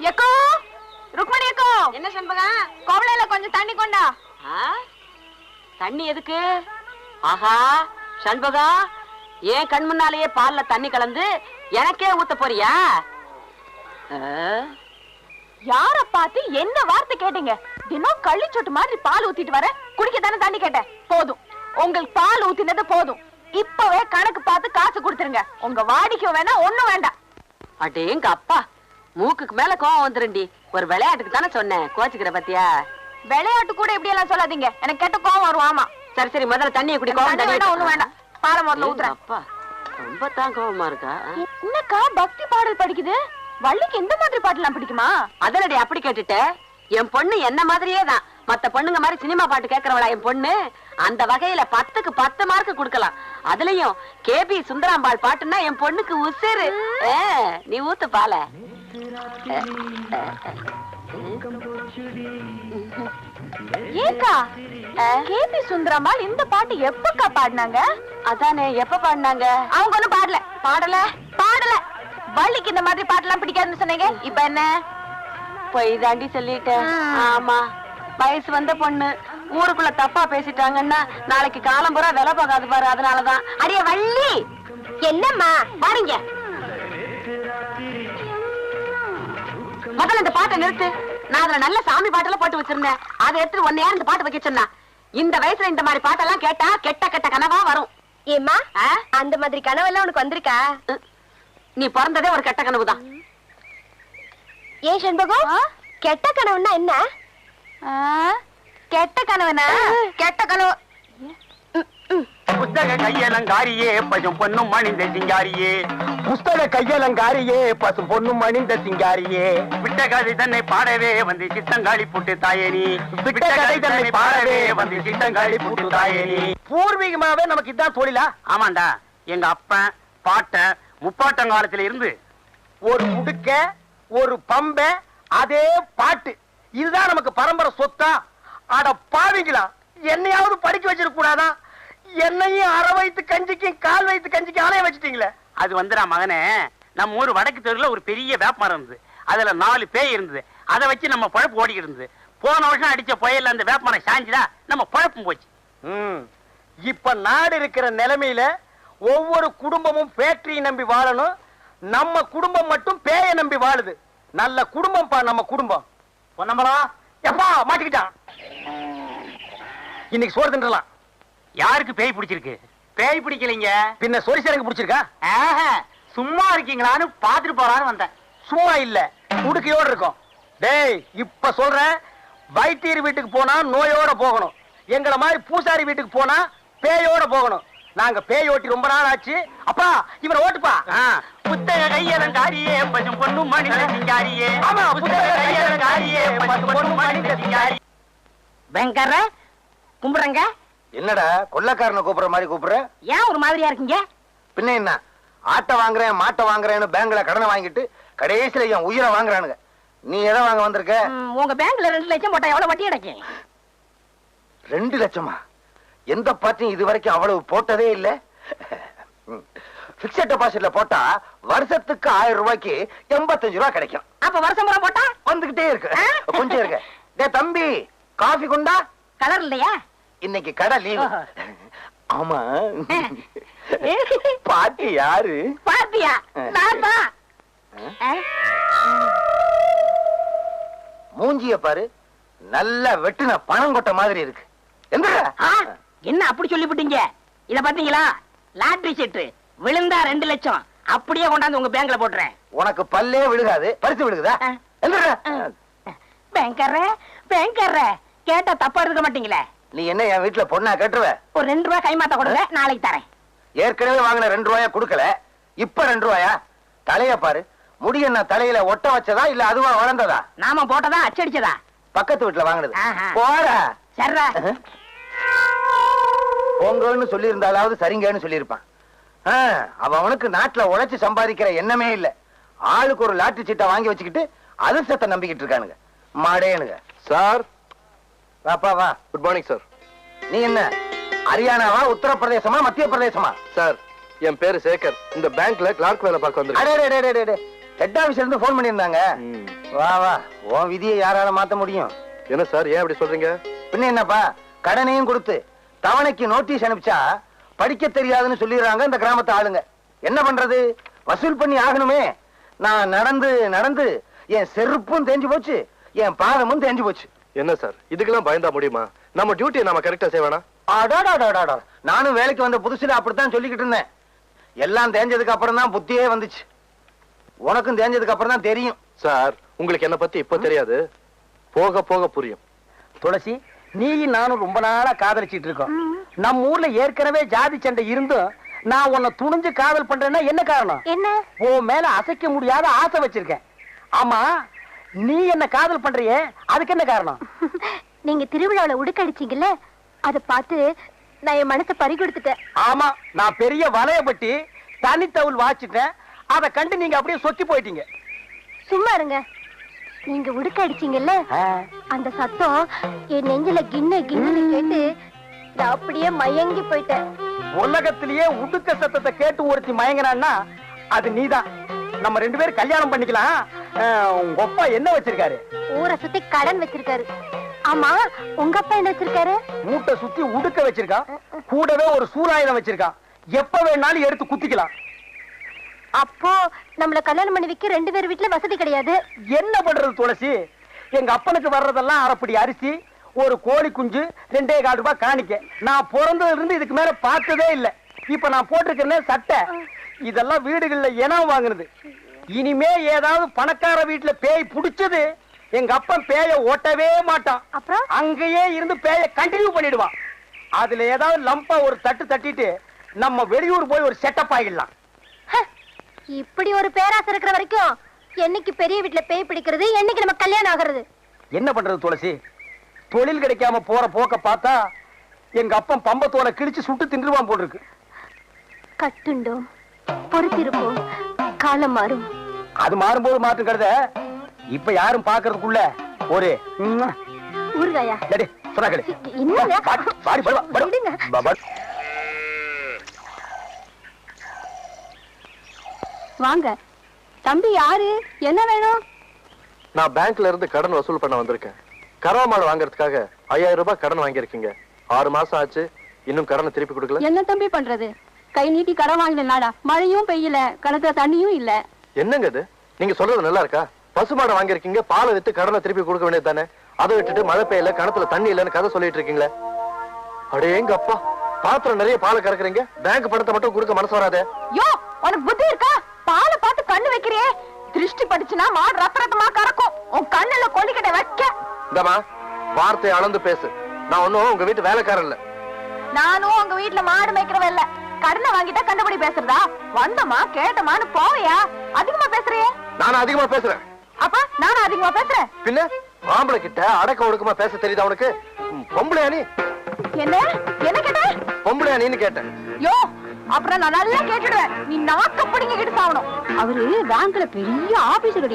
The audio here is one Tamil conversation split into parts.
Echo Rukmani echo. என்ன சண்பகம்? கோவளையில கொஞ்சம் தண்ணி கொண்டா. தண்ணி எதுக்கு? ஆஹா சண்பகம், ஏன் கண் முன்னாலேயே பால்ல தண்ணி கலந்து எனக்கே ஊத்த போறியா? யார பார்த்து என்ன வார்த்தை கேட்டீங்க? தினம் கள்ளி சொட்டு மாதிரி பால் ஊத்திட்டு வர, குடிக்க தானே தண்ணி கேட்டேன். போதும், உங்களுக்கு பால் ஊத்தினது போதும். இப்பவே கணக்கு பார்த்து காசு கொடுத்துருங்க. உங்க வாடிக்கை வேணா ஒண்ணும் வேண்டாம். அடேங்க அப்பா, மூக்குக்கு மேல கோவம் வந்துருண்டி. ஒரு விளையாட்டுக்கு தானே சொன்னேன், கோச்சுக்கிற பத்தியா? விளையாட்டு கூட இப்படி எல்லாம் சொல்லாதீங்க, எனக்கு கேட்ட கோவம் வரும். ஆமா சரி சரி, முதல்ல தண்ணியை குடி. ஒண்ணும் வேண்டாம், பாலை முதல்ல ஊத்துறேன். அப்பா ரொம்ப தான் கோவமா இருக்கா. என்னக்கா பக்தி பாடல் படிக்குது? வள்ளிக்கு இந்த மாதிரி பாட்டுலாம் பிடிக்குமா? அதனடி அப்படி கேட்டுட்ட. என் பொண்ணு என்ன மாதிரியே தான். மத்த பொண்ணுங்க மாதிரி சினிமா பாட்டு கேட்கறவளா என் பொண்ணு? அந்த வகையில 10க்கு 10 மார்க் கொடுக்கலாம். அதுலயும் கேபி சுந்தராம்பாள் பாட்டுன்னா என் பொண்ணுக்கு உசுரு. நீ ஊத்து பால. ஏக்கா, கேபி சுந்தராம்பாள் இந்த பாட்டு எப்பக்கா பாடினாங்க? அதானே, எப்ப பாடினாங்க? அவங்க ஒண்ணும் பாடல. வள்ளிக்கு இந்த மாதிரி பாட்டுலாம் பிடிக்காதுன்னு சொன்னீங்க, இப்ப என்ன? போய் தாண்டி சொல்லிட்டேன். ஆமா, வயசு வந்த பொண்ணு ஊருக்குள்ள தப்பா பேசிட்டாங்கன்னா நாளைக்கு காலம் பூரா விலை போகாது பாரு. அதனாலதான். அடியே வள்ளி, என்னம்மா பாருங்க, முதல்ல இந்த பாட்டை நிறுத்து. நான் அதுல நல்ல சாமி பாட்டெல்லாம் போட்டு வச்சிருந்தேன். அதை எடுத்து ஒன்னு யார் இந்த பாட்டு வைக்க சொன்னா? இந்த வயசுல இந்த மாதிரி பாட்டெல்லாம் கேட்டா கெட்ட கெட்ட கனவா வரும். ஏமா, அந்த மாதிரி கனவெல்லாம் உனக்கு வந்திருக்கா? நீ பிறந்ததே ஒரு கெட்ட கனவுதான். ஏன் சண்பகம், கெட்ட கனவுன்னா என்ன? கெட்ட கனவுனா கெட்ட கனவு. புஸ்தக கையலங்காரியே பசும் பொண்ணும் மணிந்த சிங்காரியே, புஸ்தக கையலங்காரியே பசும் பொண்ணும் மணிந்த சிங்காரியே, விட்ட கதை தன்னை பாடவே வந்து சித்தங்காளி புட்டு தாயேனி, விட்ட கதை தன்னை பாடவே வந்து சித்தங்காளி புட்டு தாயேனி. பூர்வீகமாவே நமக்கு இதான் தொழிலா? ஆமாண்டா, எங்க அப்பன் பாட்டன் முப்பாட்டங்காலத்துல இருந்து ஒரு முடுக்க ஒரு பம்ப அதே பாட்டு, இதுதான் நமக்கு பரம்பரை சொத்தா? அட பாவிங்களா, என்னையாவது படிக்க வச்சிருக்க கூடாதா? என்னையும் அரை வயித்து கஞ்சிக்கும் கால் வயித்து கஞ்சிக்கும் ஆலைய வச்சுட்டீங்களே. அது வந்துடா மகனே, நம்ம ஊர் வடக்கு தெருல ஒரு பெரிய வேப்பமரம் இருந்தது. அதுல 4 பேய் இருந்தது. அதை வச்சு நம்ம பழப்பு ஓடிக்கிட்டு இருந்தது. போன வருஷம் அடிச்ச புயல்ல அந்த வேப்பமரம் சாஞ்சுதா, நம்ம பழப்பும் போச்சு. இப்ப நாடு இருக்கிற நிலைமையில ஒவ்வொரு குடும்பமும் ஃபேக்டரியை நம்பி வாழணும். நம்ம குடும்பம் மட்டும் பேயை நம்பி வாழுது. நல்ல குடும்பம் பா நம்ம குடும்பம். பொன்னம்பலா எப்பா மாட்டிக்கிட்டான். இன்னைக்கு சோறு தின்றலாம். யாருக்கு பேய் பிடிச்சிருக்கு? பேய் பிடிக்கலைங்க, பின்ன சொரிசரங்கு பிடிச்சிருக்கா? சும்மா இருக்கீங்களான்னு பாத்துட்டு போறான்னு வந்தேன். சும்மா இல்ல, உடுக்கையோடு இருக்கும். டேய், இப்ப சொல்றேன், வைத்தியர் வீட்டுக்கு போனா நோயோட போகணும். எங்களை மாதிரி பூசாரி வீட்டுக்கு போனா பேயோட போகணும். நாங்க பேய் ஓட்டி ரொம்ப நாள் ஆச்சு. அப்பா இவரை ஓட்டுப்பா. புத்தக கையலங்காரியே பசும் பொண்ணும் மணிந்த சிங்காரியே. ஆமா, புத்தக கையலங்காரியே பசும் பொண்ணும் மணிந்த சிங்காரி. வெங்கர கும்பிடுறங்க. என்னடா கொள்ளக்காரனை கூப்பிடுற மாதிரி கூப்பிடுற? ஏன் ஒரு மாதிரியா இருக்கீங்க? பின்ன என்ன, ஆட்டை வாங்குறேன் மாட்டை வாங்குறேன்னு பேங்க்ல கடனை வாங்கிட்டு கடைசியில என் உயிரை வாங்குறானுங்க. நீ எதை வாங்க வந்திருக்க? உங்க பேங்க்ல 2 லட்சம் போட்டா எவ்வளவு வட்டி கிடைக்கும்? 2 லட்சமா? எந்த பார்ட்டியும் இது வரைக்கும் அவ்வளவு போட்டதே இல்ல. பிக்ஸட் டெபாசிட்ல போட்டா வருஷத்துக்கு 1000 ரூபாய்க்கு 85 ரூபாய் கிடைக்கும். அப்ப வருஷம் பூரா போட்டா வந்துகிட்டே இருக்கு. கொஞ்சம் இருக்கு. டேய் தம்பி, காஃபி கொண்டா. கலர் இல்லையா? இன்னைக்கு கடை லீவு. ஆமா, பாட்டி யாரு? பாத்தியா? நான் தான். மூஞ்சிய பாரு, நல்ல வெட்டுன பணம் கொட்ட மாதிரி இருக்கு. என்ன அப்படி சொல்லிவிட்டீங்க? இத பாத்தீங்களா? லாட்டரி சீட்டு விழுந்தா 2 லட்சம் அப்படியே கொண்டாந்து உங்க பேங்க்ல போட்டுறேன். உனக்கு பல்லே விழுகாது, பரிசு விழுகுதா? பேங்கர்ற கேட்டா தப்பா இருக்க மாட்டீங்களே. நீ என்ன என் வீட்டுல பொண்ணா கேட்டுருவ? ஒரு 2 ரூபாய் கைமாத்த கொடுங்க, நாளைக்கு தரேன். ஏற்கனவே வாங்கின 2 ரூபாயா கொடுக்கல, இப்ப 2 ரூபாயா? தலைய பாரு, முடி என்ன தலையில ஒட்ட வச்சதா இல்ல அதுவா வளர்ந்ததா? நாம போட்டதா அச்சடிச்சதா? பக்கத்து வீட்டுல வாங்கினது. போற சர்ரா பொங்கல்னு சொல்லி இருந்தாலாவது சரிங்கன்னு சொல்லியிருப்பான். அவனுக்கு நாட்டுல உழைச்சு சம்பாதிக்கிற எண்ணமே இல்ல. ஆளுக்கு ஒரு லாட்டரி சீட்டை வாங்கி வச்சுக்கிட்டு அதிர்ஷ்டத்தை நம்பிக்கிட்டு இருக்கானுங்க மாடேனுங்க. சார் வாப்பா வா. Good morning sir. நீ என்ன ஹரியானாவா, உத்தரப்பிரதேசமா, மத்திய பிரதேசமா? சார் என் பேரு சேகர். இந்த பேங்க்ல கிளார்க் வேலை பார்க்க வந்திருக்கேன். ஹெட் ஆபீஸ்ல இருந்து போன் பண்ணியிருந்தாங்க. வா வா, உன் விதியை யாரால மாத்த முடியும்? என்ன சார் ஏன் அப்படி சொல்றீங்க? பின்ன என்னப்பா, கடனையும் கொடுத்து தவணைக்கு நோட்டீஸ் அனுப்பிச்சா படிக்க தெரியாதுன்னு சொல்லிடுறாங்க இந்த கிராமத்து ஆளுங்க. என்ன பண்றது? வசூல் பண்ணி ஆகணுமே. நான் நடந்து நடந்து என் செருப்பும் தேஞ்சு போச்சு, என் பாதமும் தேஞ்சு போச்சு. என்ன சார் இதுக்கெல்லாம் பயந்தா முடியுமா? நம்ம டியூட்டியை நாம கரெக்டா செய்வேனா? அடாடாடாடாடா, நானும் வேலைக்கு வந்த புதுசுல அப்படித்தான் சொல்லிக்கிட்டு இருந்தேன். எல்லாம் தேஞ்சதுக்கு அப்புறம் தான் புத்தியே வந்துச்சு. உனக்கும் தேஞ்சதுக்கு அப்புறம் தான் தெரியும். சார் உங்களுக்கு என்ன பத்தி இப்ப தெரியாது, போக போக புரியும். துளசி, நீயும் நானும் ரொம்ப நாளா காதலிச்சிட்டு இருக்கோம். நம்ம ஊர்ல ஏற்கனவே ஜாதி சண்டை இருந்தும் நான் உன்னை துணிஞ்சு காதல் பண்றேன்னா என்ன காரணம்? என்ன? உன் மேல அசைக்க முடியாத ஆசை வச்சிருக்கேன். ஆமா, நீ என்ன காதல் பண்றியே, அதுக்கு என்ன காரணம்? நீங்க திருவிழாவில உடுக்கடிச்சீங்கல்ல, அத பார்த்து நான் என் மனசை பறி கொடுத்துட்டேன். ஆமா, நான் பெரிய வலையப்பட்டி தனித்தவுள் வாச்சிட்டேன். அதை கண்டு நீங்க அப்படியே சொக்கி போயிட்டீங்க. சும்மா இருங்க. நீங்க உடுக்க அடிச்சீங்கல்ல, அந்த சத்தம் என் நெஞ்சில கிண்ண கிண்ணு கேட்டு நான் அப்படியே மயங்கி போயிட்டேன். உலகத்திலேயே உடுக்க சத்தத்தை கேட்டு ஒருத்தி மயங்கினான்னா அது நீதான். நம்ம 2 பேரும் கல்யாணம் பண்ணிக்கலாம். உங்க அப்பா என்ன வச்சிருக்காரு? ஊரை சுத்தி கடன் வச்சிருக்காரு. ஆமா, உங்க அப்பா என்ன வச்சிருக்காரு? மூட்டை சுத்தி உடுக்க வச்சிருக்கான். கூடவே ஒரு சூறாயுதம் வச்சிருக்கான். எப்ப வேணாலும் எடுத்து குத்திக்கலாம். அப்போ நம்மள கல்யாணம் பண்ணி வைக்க 2 பேர் வீட்டுல வசதி கிடையாது. என்ன பண்றது துளசி? எங்க அப்பனுக்கு வர்றதெல்லாம் அரைப்படி அரிசி, ஒரு கோழி குஞ்சு, 2.25 ரூபாய் காணிக்க. நான் பிறந்ததுல இருந்து இதுக்கு மேல பார்த்ததே இல்ல. இப்ப நான் போட்டிருக்கேன் சட்டை, இதெல்லாம் வீடுகள்ல இனம் வாங்குனது. இனிமே ஏதாவது பணக்கார வீட்டுல பேய் புடிச்சது, எங்க அப்பன் பேய ஓட்டவே மாட்டான். அப்புறம் அங்கேயே இருந்து பேய கண்டினியூ பண்ணிடுவான். அதுல ஏதாவது லம்பா ஒரு தட்டு தட்டிட்டு நம்ம வெளியூர் போய் ஒரு செட்டப் ஆகிடலாம். இப்படி ஒரு பேராசை இருக்கிற வரைக்கும் என்னைக்கு பெரிய வீட்டுல பேய் பிடிக்கிறது, என்னைக்கு நம்ம கல்யாணம் ஆகிறது? என்ன பண்றது துளசி? தொழில் கிடைக்காம போற போக்க பார்த்தா எங்க அப்பன் பம்பத்தோட கிழிச்சு சுட்டு தின்றுவான் போல் இருக்கு. கட்டுண்டோம், பொறுத்திருப்போம், காலம் மாறும். அது மாறும்போது மாற்றம் கருத இப்ப யாரும் பாக்குறதுக்குள்ள ஒரு ஊறுகாயா? சொன்னா கேளு. என்னங்க? பாடி விடுங்க. வாங்க தம்பி. யாரு? என்ன வேணும்? நான் பேங்க்ல இருந்து கடன் வசூல் பண்ண வந்திருக்கேன். கரவாமாடு வாங்குறதுக்காக 5000 ரூபாய் கடன் வாங்கியிருக்கீங்க. 6 மாசம் ஆச்சு, இன்னும் கடனை திருப்பி கொடுக்கல. என்ன தம்பி பண்றது? கை நீட்டி கடன் வாங்கினாடா, மழையும் பெய்யல, கிணத்துல தண்ணியும் இல்ல. என்னங்க இது? நீங்க சொல்றது நல்லா இருக்கா? பசுமாடை வாங்கியிருக்கீங்க, பாலை வித்து கடனை திருப்பி கொடுக்க வேண்டியது தானே? அதை விட்டுட்டு மழை பெய்யல, கிணத்துல தண்ணி இல்லன்னு கதை சொல்லிட்டு இருக்கீங்களே. அடேங்க அப்பா, பாத்திரம் நிறைய பாலை கறக்குறீங்க, பேங்க் பணத்தை மட்டும் கொடுக்க மனசு வராதே. யோ, உனக்கு புத்தி இருக்கா? பாலை பார்த்து கண்ணு வைக்கிறியே, திருஷ்டி படிச்சுனா மாடு ரத்த ரத்தமா கறக்கும். உன் கண்ணுல கொல்லிக்கிட்ட வைக்க. இந்தமா வார்த்தையை அளந்து பேசு. நான் ஒன்னும் உங்க வீட்டு வேலைக்காரன் இல்ல. நானும் உங்க வீட்டுல மாடு மேய்க்கிறவ இல்ல. கடனை வாங்கிட்டா கண்டுபிடி பேசுறதா? வந்தமா கேட்டமான்னு போவையா? அதிகமா பேசுறியே. நானும் அதிகமா பேசுறேன். அப்ப நானும் அதிகமா பேசுறேன். பின்ன ஆம்பளை கிட்ட அடக்க ஒடுக்கமா பேச தெரியுதா உனக்கு? பொம்பளையா நீ? என்ன என்ன கேட்ட? பொம்பளையா நீன்னு கேட்டேன். யோ, அப்புறம் நான் நல்லா கேட்டுடுவேன். நீ நாக்க பிடிங்கிட்டு சாவணும். அவரு பேங்க்ல பெரிய ஆபீசர்.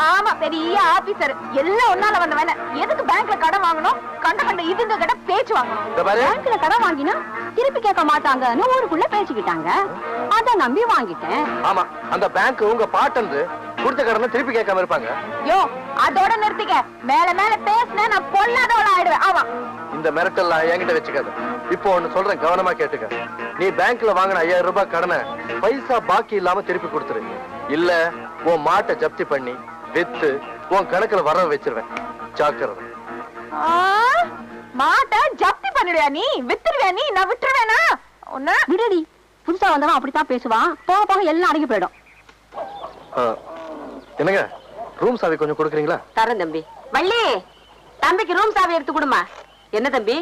ஆமா, பெரிய ஆபீசர். எல்லாம் ஒன்னால வந்த வேலை. எதுக்கு பேங்க்ல கடன் வாங்கணும்? கண்ட இதுங்க கிட்ட பேச்சு வாங்கணும். பேங்க்ல கடன் வாங்கினா திருப்பி கேட்க மாட்டாங்கன்னு ஊருக்குள்ள பேசிக்கிட்டாங்க. அத நம்பி வாங்கிட்டேன். ஆமா, அந்த பேங்க் உங்க பாட்டந்து கொடுத்த கடனை திருப்பி கேட்காம இருப்பாங்க. யோ, அதோட நிறுத்திக்க. மேல மேல பேசினா நான் பொல்லாதவள ஆயிடுவேன். ஆமா, இந்த மிரட்டல்லாம் என்கிட்ட வச்சுக்காத. இப்போ ஒண்ணு சொல்றேன், கவனமா கேட்டுக்க. நீ பேங்க்ல வாங்கின 5000 ரூபாய் கடனை பைசா பாக்கி இல்லாம திருப்பி கொடுத்துரு. இல்ல உன் மாட்டை ஜப்தி பண்ணி வித்து உன் கணக்குல வர வச்சிருவேன். ஜாக்கிரதை. மாட்டை ஜப்தி பண்ணிடுவியா நீ? வித்துருவியா நீ? நான் விட்டுருவேனா? ஒண்ணு விடுடி. புதுசா வந்தவன் அப்படித்தான் பேசுவான். போக போக எல்லாம் அடங்கி போயிடும். என்னங்க, ரூம் சாவி கொஞ்சம் கொடுக்குறீங்களா? தரேன் தம்பி. வள்ளி, தம்பிக்கு ரூம் சாவி எடுத்து கொடுமா. என்ன தம்பி,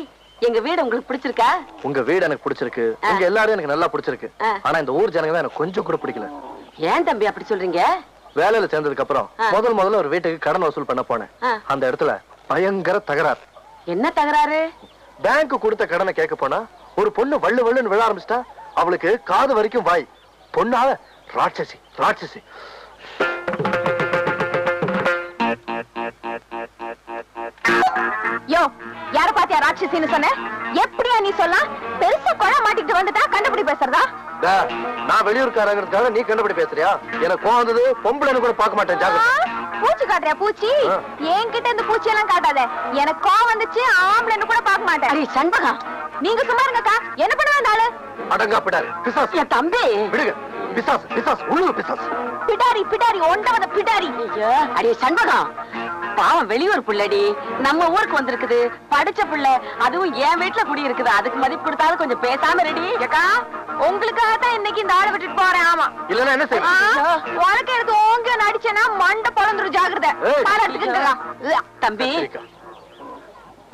எங்க வீடு உங்களுக்கு பிடிச்சிருக்கா? உங்க வீடு எனக்கு பிடிச்சிருக்கு, உங்க எல்லாரும் எனக்கு நல்லா பிடிச்சிருக்கு. ஆனா இந்த ஊர் ஜனங்க தான் எனக்கு கொஞ்சம் கூட பிடிக்கல. ஏன் தம்பி அப்படி சொல்றீங்க? வேலையில சேர்ந்ததுக்கு அப்புறம் முதல்ல ஒரு வீட்டுக்கு கடன் வசூல் பண்ண போனேன். அந்த இடத்துல பயங்கர தகராறு. என்ன தகராறு? பேங்க் கொடுத்த கடனை கேட்க போனா ஒரு பொண்ணு வள்ளு வள்ளுன்னு விழ ஆரம்பிச்சிட்டா. அவளுக்கு காது வரைக்கும் வாய். பொண்ணால ராட்சசி ராட்சசி. யோ, யார பாத்தியா ராட்சசின்னு சொன்ன? எப்படியா நீ சொல்லலாம்? பெருசா கொலை மாட்டிட்டு வந்துட்டா கண்டுபிடி பேசுறதா? நான் வெளியூர்காரங்கிறதுக்காக நீ கண்டுபிடி பேசுறியா? எனக்கு கோவம் வந்தது. பொம்பளைன்னு கூட பார்க்க மாட்டேன். ஜாக்கிரதை. பூச்சி காட்டுறியா பூச்சி? என்கிட்ட இந்த பூச்சி எல்லாம் காட்டாத. எனக்கு கோவம் வந்துச்சு ஆம்பளைன்னு கூட பார்க்க மாட்டேன். அடி சண்பகா, நீங்க சும்மா இருங்கக்கா. என்ன பண்ணுவா அந்த ஆளு? அடங்கா பிடாரி பிசாசு. என் தம்பி விடுங்க. பிசாசு பிசாசு உள்ளு பிசாசு. பிடாரி பிடாரி ஒண்டவத பிடாரி. ஐயோ அடி சண்பகம், பாவம் வெளியூர் புள்ளடி, நம்ம ஊருக்கு வந்திருக்குது, படிச்ச புள்ள, அதுவும் என் வீட்டுல குடி இருக்குது. அதுக்கு மதிப்பு கொடுத்தாலும் கொஞ்சம் பேசாம ரெடி. ஏக்கா உங்களுக்காக தான் இன்னைக்கு இந்த ஆளை விட்டுட்டு போறேன். ஆமா, இல்லன்னா என்ன செய்ய? உனக்கு எடுத்து ஓங்க நடிச்சேன்னா மண்டை பொழந்துரும். ஜாகிரதை. கால எடுத்துக்கிட்டா தம்பி.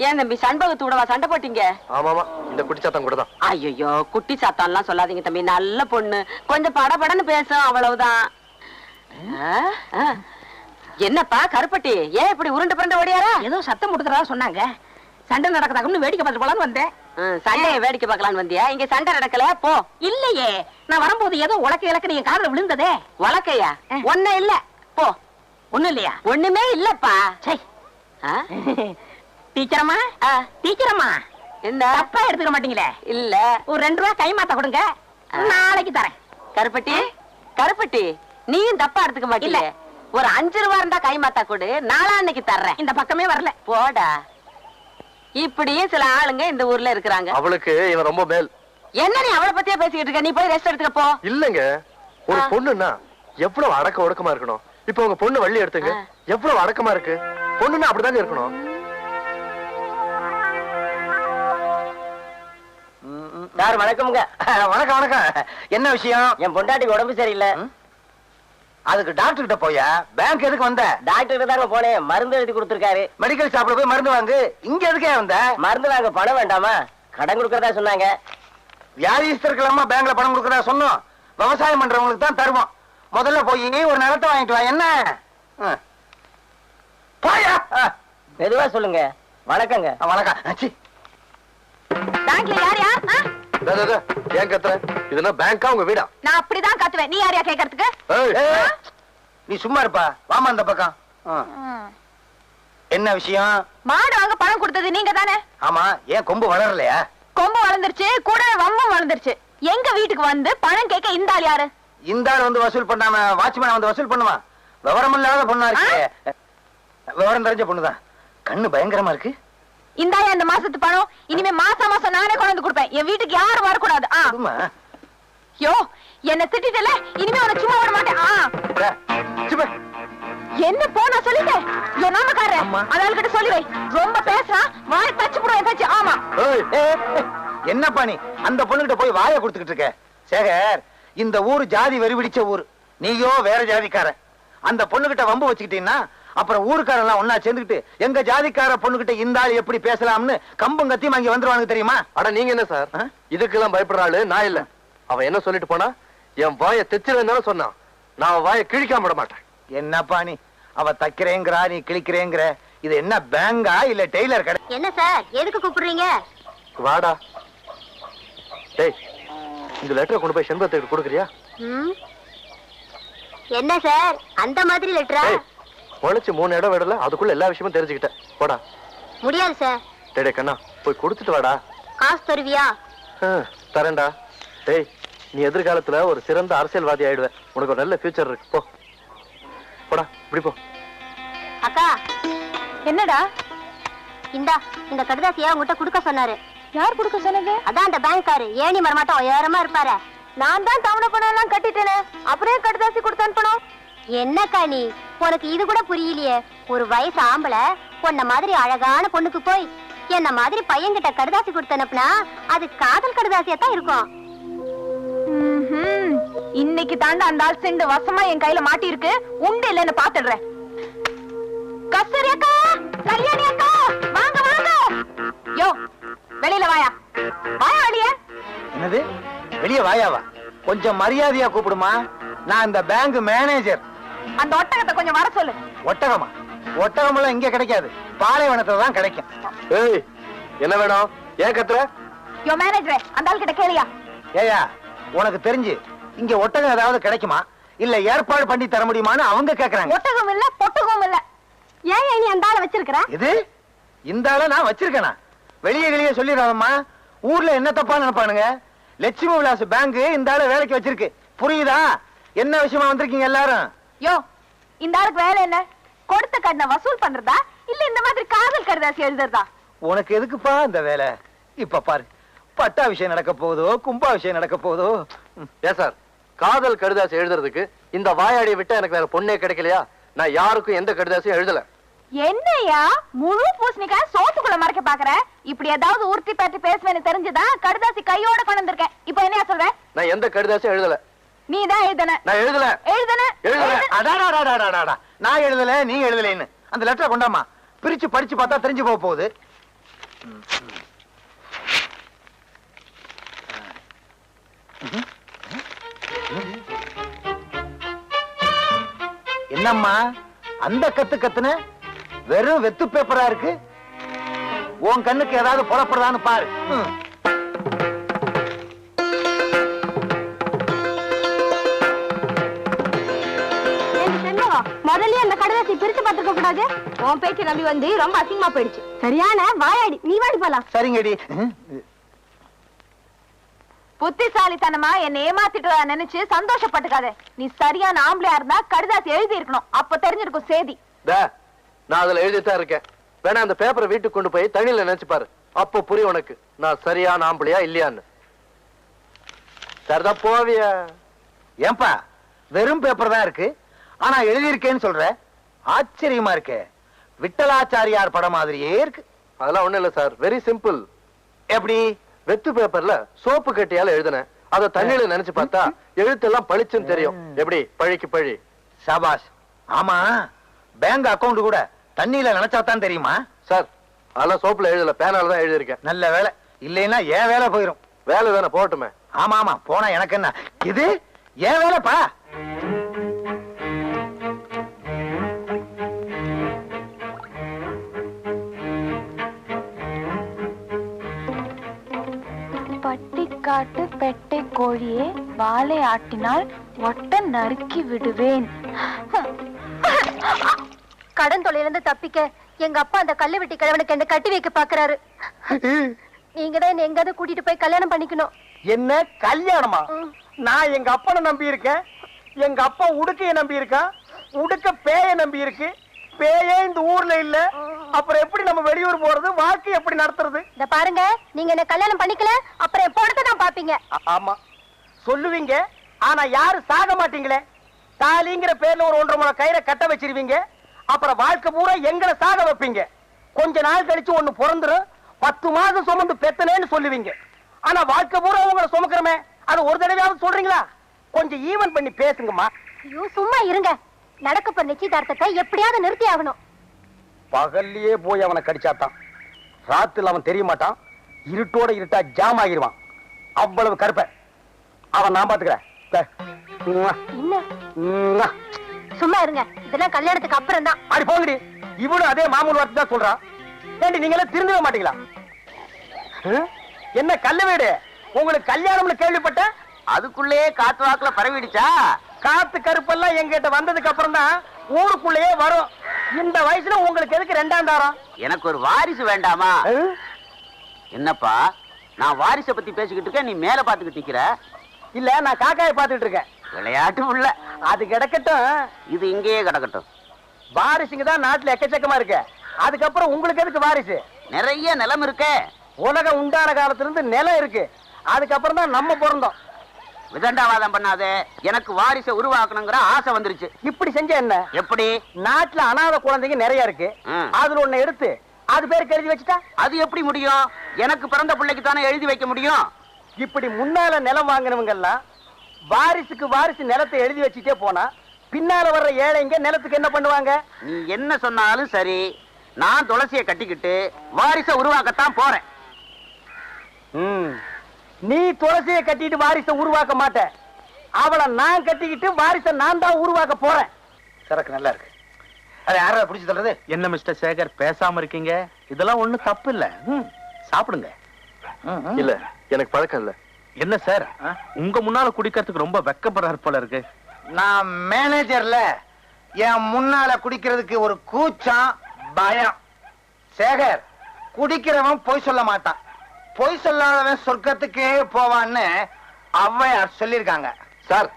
ஏன் தம்பி சண்பகத்தோடவா சண்டை போட்டீங்க? ஆமாமா, இந்த குட்டி சாத்தம் கூட தான். ஐயோ குட்டி சாத்தான் எல்லாம் சொல்லாதீங்க தம்பி, நல்ல பொண்ணு, கொஞ்சம் படபடன்னு பேசும், அவ்வளவுதான். என்னப்பா கருப்பட்டி, ஏன் இப்படி உருண்டு புரண்டு ஓடியாரா? ஏதோ சத்தம் முடுத்துறதா சொன்னாங்க. சண்டை நடக்கதாக்குன்னு வேடிக்கை பார்த்து போலான்னு வந்தேன். சண்டையை வேடிக்கை பார்க்கலான்னு வந்தியா? இங்க சண்டை நடக்கல போ. இல்லையே, நான் வரும்போது ஏதோ உலக்க இலக்கு நீங்க காதுல விழுந்ததே. வழக்கையா? ஒண்ணு இல்ல போ. ஒண்ணும் இல்லையா? ஒண்ணுமே இல்லப்பா. சை. டீச்சரம்மா, டீச்சரம்மா, என்ன தப்பா எடுத்துக்க மாட்டீங்களே? இல்ல. ஒரு 2 ரூபாய் கை மாத்த கொடுங்க, நாளைக்கு தரேன். கருப்பட்டி, கருப்பட்டி, நீயும் தப்பா எடுத்துக்க மாட்டீங்க. ஒரு 5 ரூபா இருந்தா கை மாத்தா கொடு, நாளான்னைக்கு தர்றேன். இந்த பக்கமே வரல. போடா. இப்படியே சில ஆளுங்க இந்த ஊர்ல இருக்கிறாங்க. அவளுக்கு இவன் ரொம்ப மேல். என்ன நீ அவளை பத்தியே பேசிக்கிட்டு இருக்க? நீ போய் ரெஸ்ட் எடுத்துக்க போ. இல்லங்க, ஒரு பொண்ணுன்னா எவ்வளவு அடக்க ஒடுக்கமா இருக்கணும். இப்ப உங்க பொண்ணு வள்ளி எடுத்துங்க, எவ்வளவு அடக்கமா இருக்கு. பொண்ணுன்னா அப்படிதாங்க இருக்கணும். யார்? வணக்கம்ங்க. வணக்கம் வணக்கம். என்ன விஷயம்? என் பொண்டாட்டிக்கு உடம்பு சரியில்லை. அதுக்கு டாக்டர் கிட்ட போயா? பேங்க் எதுக்கு வந்த? டாக்டர் கிட்ட தாங்க போனேன், மருந்து எழுதி கொடுத்திருக்காரு. மெடிக்கல் ஷாப்ல போய் மருந்து வாங்கு. இங்க எதுக்கே வந்த? மருந்து வாங்க பணம் வேண்டாமா? கடன் கொடுக்கறதா சொன்னாங்க. வியாதிஸ்தருக்கெல்லாமா பேங்க்ல பணம் கொடுக்கறதா சொன்னோம்? விவசாயம் பண்றவங்களுக்கு தான் தருவோம். முதல்ல போய் ஒரு நிலத்தை வாங்கிட்டு வா. என்ன போயா? மெதுவா சொல்லுங்க. வணக்கங்க. வணக்கம். பேங்க்ல யார் யார்? ஏன் கத்துற? இதுனா பேங்கா உங்க வீடா? நான் அப்படிதான் கத்துவேன். நீ யாரையா கேட்கறதுக்கு? நீ சும்மா இருப்பா. வாமா அந்த பக்கம். என்ன விஷயம்? மாடு வாங்க பணம் கொடுத்தது நீங்க தானே? ஆமா. ஏன் கொம்பு வளரலையா? கொம்பு வளர்ந்துருச்சு, கூட வம்பும் வளர்ந்துருச்சு. எங்க வீட்டுக்கு வந்து பணம் கேட்க இந்த ஆள் யாரு? இந்த ஆள் வந்து வசூல் பண்ணாம வாட்ச்மேன் வந்து வசூல் பண்ணுவான். விவரம் இல்லாத பொண்ணா இருக்கு. விவரம் தெரிஞ்ச பொண்ணுதான். கண்ணு பயங்கரமா இருக்கு. இந்தாயா இந்த மாசத்து பணம். இனிமே மாசம் மாசம் நானே கொண்டு வந்து கொடுப்பேன். என் வீட்டுக்கு யாரும் வரக்கூடாது. யோ, என்ன திட்டிட்டல, இனிமே உன சும்மா விட மாட்டேன். என்ன போ, நான் சொல்லிட்டேன். யோ நாமக்காரர், அதால கிட்ட சொல்லி வை. ரொம்ப பேசுறான், வாய் தச்சு போடுவேன் தச்சு. ஆமா. என்னப்பா நீ அந்த பொண்ணுகிட்ட போய் வாயை கொடுத்துக்கிட்டு இருக்க? சேகர், இந்த ஊரு ஜாதி வெறி பிடிச்ச ஊரு. நீயோ வேற ஜாதிக்காரன். அந்த பொண்ணுகிட்ட வம்பு வச்சுக்கிட்டீங்கன்னா அப்புறம் ஊருக்காரெல்லாம் ஒன்னா சேர்ந்துக்கிட்டு எங்க ஜாதிக்கார பொண்ணுகிட்ட இந்த ஆள் எப்படி பேசலாம்னு கம்பம் கத்தியும் அங்க வந்துருவாங்க தெரியுமா? அட நீங்க என்ன சார், இதுக்கெல்லாம் பயப்படுற ஆளு நான் இல்ல. அவன் என்ன சொல்லிட்டு போனா, என் வாயை தெச்சிருந்தாலும் சொன்னான். நான் வாயை கிழிக்காம விட மாட்டேன். என்னப்பா நீ? அவ தைக்கிறேங்கிறா, நீ கிழிக்கிறேங்கிற. இது என்ன பேங்கா இல்ல டெய்லர் கடை? என்ன சார், எதுக்கு கூப்பிடுறீங்க? வாடா. டேய், இந்த லெட்டரை கொண்டு போய் செண்பகத்துக்கு கொடுக்குறியா? என்ன சார் அந்த மாதிரி லெட்டரா? உழைச்சு 3 இடம் விடல, அதுக்குள்ள எல்லா விஷயமும் தெரிஞ்சுக்கிட்டேன். போடா. முடியாது சார். டேய் கண்ணா, போய் கொடுத்துட்டு வாடா. காசு தருவியா? தரேன்டா. டேய், நீ எதிர்காலத்துல ஒரு சிறந்த அரசியல்வாதி ஆயிடுவ. உனக்கு ஒரு நல்ல ஃபியூச்சர் இருக்கு. போ போடா, இப்படி போ. அக்கா. என்னடா? இந்த கடுதாசியா உங்ககிட்ட கொடுக்க சொன்னாரு. யார் கொடுக்க சொன்னது? அதான் அந்த பேங்க்காரு. ஏணி மரமாட்டம் உயரமா இருப்பாரு. நான் தான் தவணை பணம் எல்லாம் கட்டிட்டேனே, அப்புறம் கடுதாசி கொடுத்து அனுப்பணும். என்னக்கா நீ, உனக்கு இது கூட புரியலையே? ஒரு வயசு ஆம்பளை பொண்ண மாதிரி அழகான பொண்ணுக்கு போய் என்ன மாதிரி பையன்கிட்ட கடுதாசி கொடுத்து அனுப்புனா அது காதல் கடுதாசியா தான் இருக்கும். இன்னைக்கு தாண்டா அந்த ஆள் செண்டு வசமா என் கையில மாட்டி இருக்கு. உண்டு இல்லன்னு பாத்துடுறேன். கஸ்தூரி அக்கா, கல்யாணி அக்கா, வாங்க வாங்க. யோ வெளியில வாயா. வாயா வெளிய. என்னது வெளிய வாயாவா? கொஞ்சம் மரியாதையா கூப்பிடுமா. நான் இந்த பேங்க் மேனேஜர். அந்த ஒட்டகத்தை கொஞ்சம் வர சொல்லு. ஒட்டகமா? ஒட்டகம் எல்லாம் இங்க கிடைக்காது, பாலைவனத்துல தான் கிடைக்கும். ஏய், என்ன வேணும்? ஏன் கத்துற? யோ மேனேஜரே, அந்த ஆள் கிட்ட கேளியா. ஏயா, உனக்கு தெரிஞ்சு இங்க ஒட்டகம் ஏதாவது கிடைக்குமா இல்ல ஏற்பாடு பண்ணி தர முடியுமான்னு அவங்க கேக்குறாங்க. ஒட்டகம் இல்ல பொட்டகம் இல்ல. ஏன் நீ அந்த ஆளை வச்சிருக்கிற? இது இந்த ஆளை நான் வச்சிருக்கேனா? வெளியே சொல்லிடுறாங்கம்மா. ஊர்ல என்ன தப்பா நினைப்பானுங்க. லட்சுமி விலாஸ் பேங்க் இந்த ஆளை வேலைக்கு வச்சிருக்கு. புரியுதா? என்ன விஷயமா வந்திருக்கீங்க எல்லாரும்? யோ, இந்த ஆளுக்கு வேலை என்ன? கொடுத்த கடனை வசூல் பண்றதா இல்ல இந்த மாதிரி காதல் கடிதாசி எழுதுறதா? உனக்கு எதுக்குப்பா இந்த வேலை? இப்ப பாரு, பட்டா விஷயம் நடக்க போகுதோ கும்பா விஷயம் நடக்க போகுதோ. ஏன் சார், காதல் கடிதாசி எழுதுறதுக்கு இந்த வாயாடியை விட்டா எனக்கு வேற பொண்ணே கிடைக்கலையா? நான் யாருக்கும் எந்த கடிதாசியும் எழுதல. என்னையா முழு பூசணிக்காய் சோத்துக்குள்ள மறைக்க பாக்குற? இப்படி ஏதாவது உருட்டி பற்றி பேசுவேன்னு தெரிஞ்சுதான் கடிதாசி கையோட கொண்டு வந்திருக்கேன். இப்ப என்ன சொல்றேன்? நான் எந்த கடிதாசியும் எழுதல. நீதான் எழுதன. நான் எழுதல. நான் எழுதல, நீ எழுதலைன்னு அந்த லெட்டரை கொண்டாமா, பிரிச்சு படிச்சு பார்த்தா தெரிஞ்சு போக போகுது. என்னம்மா அந்த கத்துன? வெறும் வெத்து பேப்பரா இருக்கு. உன் கண்ணுக்கு ஏதாவது புலப்படுறான்னு பாரு. முதல்ல அந்த கடிதத்தை பிரிச்சு பார்த்துக்க கூடாது. உன் பேச்சு நம்பி வந்து ரொம்ப அசிங்கமா போயிடுச்சு. சரியான வாயாடி. நீ வாடி போலாம். சரிங்கடி. புத்திசாலித்தனமா என்ன ஏமாத்திட்டு நினைச்சு சந்தோஷப்பட்டுக்காத. நீ சரியான ஆம்பளையா இருந்தா கடிதாசி எழுதி இருக்கணும். அப்ப தெரிஞ்சிருக்கும் சேதி. நான் அதுல எழுதித்தான் இருக்கேன். வேணா அந்த பேப்பரை வீட்டுக்கு கொண்டு போய் தண்ணியில நினைச்சு பாரு. அப்போ புரியும் உனக்கு நான் சரியான ஆம்பளையா இல்லையான்னு. சரிதான் போவியா? ஏன்பா வெறும் பேப்பர் தான் இருக்கு, ஆனா எழுதியிருக்கேன்னு சொல்ற? ஆச்சரியமா இருக்கே. விட்டலாச்சாரியார் படம் மாதிரியே இருக்கு. அதெல்லாம் ஒண்ணும் இல்ல சார், வெரி சிம்பிள். எப்படி? வெத்து பேப்பர்ல சோப்பு கட்டியால எழுதுனேன். அத தண்ணியில நினைச்சு பார்த்தா எழுத்தெல்லாம் பளிச்சுன்னு தெரியும். எப்படி? பழிக்கு பழி. சாபாஷ். ஆமா, பேங்க் அக்கவுண்ட் கூட தண்ணியில நினைச்சாதான் தெரியுமா? சார் அதெல்லாம் சோப்புல எழுதல, பேனால தான் எழுதியிருக்கேன். நல்ல வேலை. இல்லைன்னா ஏன் வேலை போயிரும். வேலை தானே, போட்டுமே. ஆமா ஆமா, போனா எனக்கு என்ன? இது ஏன் வேலைப்பா. பட்டிக்காட்டு பெட்டை கோழியே வாளை ஆட்டினால் ஒட்ட நறுக்கி விடுவேன். கடன் தொலைலிருந்து தப்பிக்க எங்க அப்பா அந்த கல்லு வெட்டி கிழவனுக்கு என்ன கட்டி வைக்க பாக்குறாரு. நீங்க தான் என்ன எங்காவது கூட்டிட்டு போய் கல்யாணம் பண்ணிக்கணும். என்ன கல்யாணமா? நான் எங்க அப்பனை நம்பி இருக்கேன். எங்க அப்பா உடுக்கைய நம்பி இருக்கான். உடுக்க பேய நம்பி இருக்கு. பேயே இந்த ஊர்ல இல்ல. அப்புறம் எப்படி நம்ம வெளியூர் போறது? வாழ்க்கை எப்படி நடத்துறது? இந்த பாருங்க, நீங்க என்ன கல்யாணம் பண்ணிக்கல அப்புறம் என் பொண்ணத்தை தான் பாப்பீங்க. ஆமா சொல்லுவீங்க, ஆனா யாரும் சாக மாட்டீங்களே. தாலிங்கிற பேர்ல ஒரு 1.5 முழ கயிறை கட்ட வச்சிருவீங்க. அப்புறம் வாழ்க்கை பூரா எங்களை சாக வைப்பீங்க. கொஞ்ச நாள் கழிச்சு ஒண்ணு பிறந்துரும். 10 மாதம் சுமந்து பெத்தனேன்னு சொல்லுவீங்க. ஆனா வாழ்க்கை பூரா உங்களை சுமக்கிறமே, அது ஒரு தடவையாவது சொல்றீங்களா? கொஞ்சம் ஈவன் பண்ணி பேசுங்கம்மா. ஐயோ சும்மா இருங்க. நடக்க போற நிச்சயதார்த்தத்தை எப்படியாவது நிறுத்தி ஆகணும். பகல்லையே போய் அவனை கடிச்சாத்தான் ராத்துல அவன் தெரிய மாட்டான். இருட்டோட இருட்டா ஜாம் ஆகிருவான். அவ்வளவு கருப்ப அவன் நான் பாத்துக்கிறேன். என்ன சும்மா இருங்க. இதெல்லாம் கல்யாணத்துக்கு அப்புறம் தான். அடி போங்கடி. இவனும் அதே மாமூல் வார்த்தை தான் சொல்றான். ஏண்டி நீங்க எல்லாம் திருந்தவே மாட்டீங்களா? என்ன கல்ல வீடு? உங்களுக்கு கல்யாணம்னு கேள்விப்பட்ட அதுக்குள்ளேயே காத்து வாக்குல பரவிடுச்சா? காத்து கருப்பெல்லாம் எங்கிட்ட வந்ததுக்கு அப்புறம் தான் ஊருக்குள்ளேயே வரும். இந்த வயசுல உங்களுக்கு எதுக்கு 2ஆம் தாரம்? எனக்கு ஒரு வாரிசு வேண்டாமா? என்னப்பா, நான் வாரிசை பத்தி பேசிக்கிட்டு இருக்கேன், நீ மேல பாத்துக்கிட்டு நிக்கிற. இல்ல, நான் காக்காயை பாத்துட்டு இருக்கேன். விளையாட்டு உள்ள. அது கிடக்கட்டும், இது இங்கேயே கிடக்கட்டும். வாரிசுங்க தான் நாட்டுல எக்கச்சக்கமா இருக்கு. அதுக்கப்புறம் உங்களுக்கு எதுக்கு வாரிசு? நிறைய நிலம் இருக்கே. உலகம் உண்டான காலத்துல இருந்து நிலம் இருக்கு. அதுக்கப்புறம் தான் நம்ம பிறந்தோம். விதண்டாவாதம் பண்ணாதே. எனக்கு வாரிசை உருவாக்கணுங்கிற ஆசை வந்துருச்சு. இப்படி செஞ்ச என்ன? எப்படி? நாட்டுல அனாதை குழந்தைங்க நிறைய இருக்கு. அதுல ஒண்ணு எடுத்து அது பேருக்கு எழுதி வச்சுட்டா அது எப்படி முடியும்? எனக்கு பிறந்த பிள்ளைக்கு தானே எழுதி வைக்க முடியும். இப்படி முன்னால நிலம் வாங்கினவங்க எல்லாம் வாரிசுக்கு வாரிசு நிலத்தை எழுதி வச்சுட்டே போனா பின்னால வர்ற ஏழைங்க நிலத்துக்கு என்ன பண்ணுவாங்க? நீ என்ன சொன்னாலும் சரி, நான் துளசியை கட்டிக்கிட்டு வாரிசை உருவாக்கத்தான் போறேன். நீ துளசியை கட்டிட்டு வாரிசை உருவாக்க மாட்ட. அவளை நான் கட்டிக்கிட்டு வாரிசை நான் தான் உருவாக்க போறேன். சரக்கு நல்லா இருக்கு. அது யாரா பிடிச்சு சொல்றது? என்ன மிஸ்டர் சேகர் பேசாம இருக்கீங்க? இதெல்லாம் ஒண்ணு தப்பு இல்ல, சாப்பிடுங்க. இல்ல, எனக்கு பழக்கம் இல்ல. என்ன சார், உங்க முன்னால குடிக்கிறதுக்கு ரொம்ப வெக்கப்படுறாரு போல இருக்கு. நான் மேனேஜர்ல என் முன்னால குடிக்கிறதுக்கு ஒரு கூச்சம், பயம். சேகர், குடிக்கிறவன் பொய் சொல்ல மாட்டான். பொய் சொல்லாதவன் சொர்க்கத்துக்கே போவான்னு ஔவையார் சொல்லிருக்காங்க. சார்,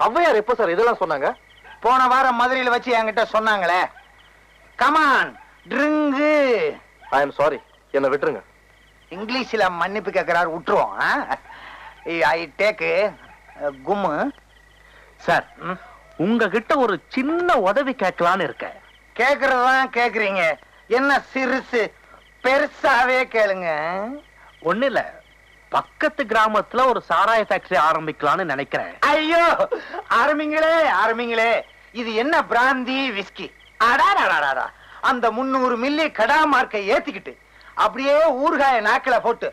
ஔவையார் எப்ப சார் இதெல்லாம் சொன்னாங்க? போன வாரம் மதுரையில வச்சு என்கிட்ட சொன்னாங்களே. Come on drink. I am sorry, என்ன விட்டுருங்க. இங்கிலீஷ்ல மன்னிப்பு கேட்கிறாரு, விட்டுருவோம். I take கும்மு. சார், உங்ககிட்ட ஒரு சின்ன உதவி கேட்கலான்னு இருக்கேன். கேக்குறதுதான் கேக்குறீங்க, என்ன சிறுசு? பெருசாவே கேளுங்க. ஒண்ணு இல்ல, பக்கத்து கிராமத்துல ஒரு சாராய ஃபேக்டரி ஆரம்பிக்கலாம்னு நினைக்கிறேன். ஐயோ, ஆரம்பிங்களே ஆரம்பிங்களே. இது என்ன பிராந்தி விஸ்கி? அடாடாடாடா, அந்த 300 மில்லி கடா மார்க்கை ஏத்திக்கிட்டு அப்படியே ஊறுகாய நாக்கில போட்டு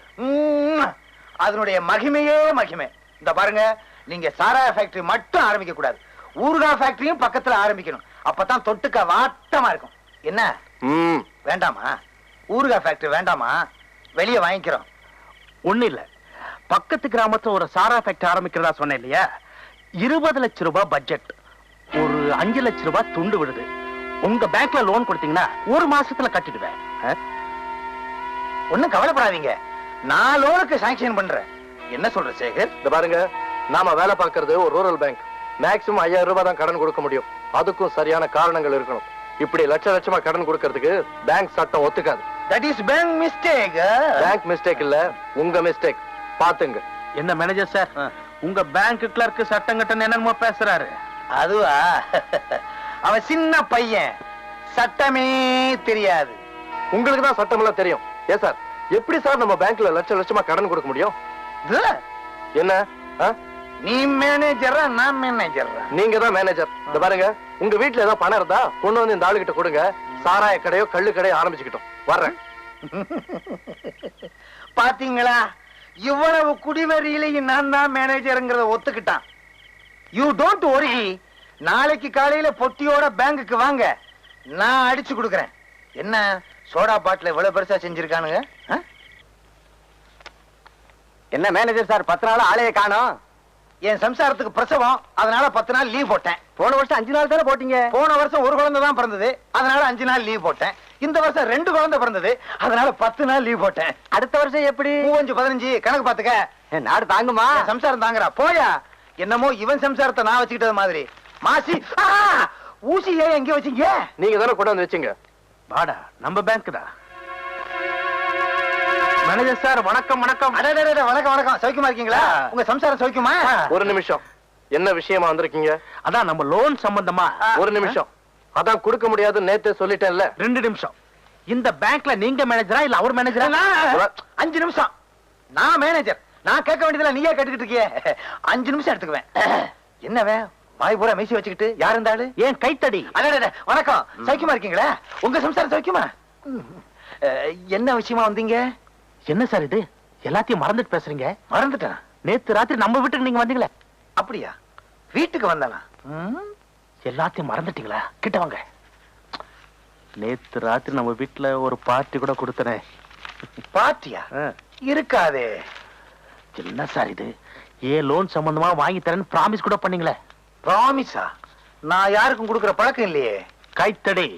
அதனுடைய மகிமையே மகிமை. இந்த பாருங்க, நீங்க சாராய ஃபேக்டரி மட்டும் ஆரம்பிக்க கூடாது, ஊறுகா ஃபேக்டரியும் பக்கத்துல ஆரம்பிக்கணும். அப்பதான் தொட்டுக்க வாட்டமா இருக்கும். என்ன வேண்டாமா? ஊறுகா ஃபேக்டரி வேண்டாமா? வெளியே வாங்கிக்கிறோம். ஒண்ணு இல்ல, பக்கத்து கிராமத்துல ஒரு சாரா ஃபேக்டரி ஆரம்பிக்கிறதா சொன்னேன் இல்லையா? 20 லட்சம் ரூபாய் பட்ஜெட், ஒரு 5 லட்சம் ரூபாய் துண்டு விடுது. உங்க பேங்க்ல லோன் கொடுத்தீங்கன்னா 1 மாசத்துல கட்டிடுவேன். ஒண்ணும் கவலைப்படாதீங்க, நான் லோனுக்கு சாங்ஷன் பண்றேன். என்ன சொல்ற சேகர்? இந்த பாருங்க, நாம வேலை பார்க்கறது ஒரு ரூரல் பேங்க். மேக்ஸிமம் 5000 ரூபாய் தான் கடன் கொடுக்க முடியும். அதுக்கும் சரியான காரணங்கள் இருக்கணும். இப்படி லட்சமா கடன் கொடுக்கறதுக்கு பேங்க் சட்டம் ஒத்துக்காது. That is bank mistake. Bank mistake இல்ல, உங்க மிஸ்டேக். பாத்துங்க. என்ன மேனேஜர் சார், உங்க பேங்க் கிளர்க் சட்டம் கட்டணும் என்னமோ பேசுறாரு. அதுவா, அவன் சின்ன பையன், சட்டமே தெரியாது. உங்களுக்கு தான் சட்டம் எல்லாம் தெரியும். ஏன் சார், எப்படி சார் நம்ம பேங்க்ல லட்சமா கடன் கொடுக்க முடியும்? என்ன, நீ மேனேஜரா நான் மேனேஜரா? நீங்க தான் மேனேஜர். இந்த பாருங்க, உங்க வீட்டுல ஏதாவது பணம் இருந்தா கொண்டு வந்து இந்த ஆளுகிட்ட கொடுங்க. சாராய கடையோ கள்ளு கடையோ ஆரம்பிச்சுக்கிட்டோம். வர்றேன். பாத்தீங்களா, இவ்வளவு குடிவரியிலையும் நான் தான் மேனேஜருங்கிறத ஒத்துக்கிட்டான். யூ டோன்ட் வரி, நாளைக்கு காலையில பொட்டியோட பேங்குக்கு வாங்க, நான் அடிச்சு கொடுக்கறேன். என்ன சோடா பாட்டில் இவ்வளவு பெருசா செஞ்சிருக்கானுங்க? என்ன மேனேஜர் சார், 10 நாள் ஆளைய காணோம்? என் சம்சாரத்துக்கு பிரசவம், அதனால 10 நாள் லீவ் போட்டேன். போன வருஷம் 5 நாள் தானே போட்டீங்க? போன வருஷம் ஒரு குழந்தை தான் பிறந்தது, அதனால 5 நாள் லீவ் போட்டேன். இந்த வருஷம் 2 குழந்தை பிறந்தது, அதனால 10 நாள் லீவ் போட்டேன். அடுத்த வருஷம் எப்படி? 35 15 கணக்கு பாத்துக்க. நாடு தாங்குமா? சம்சாரம் தாங்குறா. போயா, என்னமோ இவன் சம்சாரத்தை நான் வச்சுக்கிட்டது மாதிரி. மாசி, ஊசி ஏன் எங்க வச்சீங்க? நீங்க தானே கொண்டு வந்து வச்சீங்க. வாடா, நம்ம பேங்க் தான். மேனேஜர் சார், வணக்கம் வணக்கம். வணக்கம் வணக்கம். சௌக்கியமா இருக்கீங்களா? உங்க சம்சாரம் சௌக்கியமா? ஒரு நிமிஷம், என்ன விஷயமா வந்திருக்கீங்க? அதான் நம்ம லோன் சம்பந்தமா. ஒரு நிமிஷம், அதான் கொடுக்க முடியாது நேத்தே சொல்லிட்டேன்ல. 2 நிமிஷம். இந்த பேங்க்ல நீங்க மேனேஜரா இல்ல அவர் மேனேஜரா? 5 நிமிஷம். நான் மேனேஜர், நான் கேட்க வேண்டியதுல நீயே கேட்டுக்கிட்டு இருக்கியே. 5 நிமிஷம் எடுத்துக்குவேன். என்னவே வாய் பூரா மீசி வச்சுக்கிட்டு, யார் இருந்தாலும் ஏன் கைத்தடி? வணக்கம். சௌக்கியமா இருக்கீங்களா? உங்க சம்சாரம் சௌக்கியமா? என்ன விஷயமா வந்தீங்க? என்ன சார் இது, எல்லாத்தையும் மறந்துட்டு பேசுறீங்க? மறந்துட்டேன். நேத்து ராத்திரி நம்ம வீட்டுக்கு நீங்க வந்தீங்களே. அப்படியா? வீட்டுக்கு வந்தானா? எல்லாத்தையும் மறந்துட்டீங்களா? கிட்ட வாங்க. நேத்து ராத்திரி நம்ம வீட்டுல ஒரு பார்ட்டி கூட கொடுத்தனே. பார்ட்டியா? இருக்காதே. என்ன சார் இது, ஏன் லோன் சம்பந்தமா வாங்கி தரேன்னு பிராமிஸ் கூட பண்ணீங்களே. பிராமிஸா? நான் யாருக்கும் கொடுக்கிற பழக்கம் இல்லையே. கைத்தடி.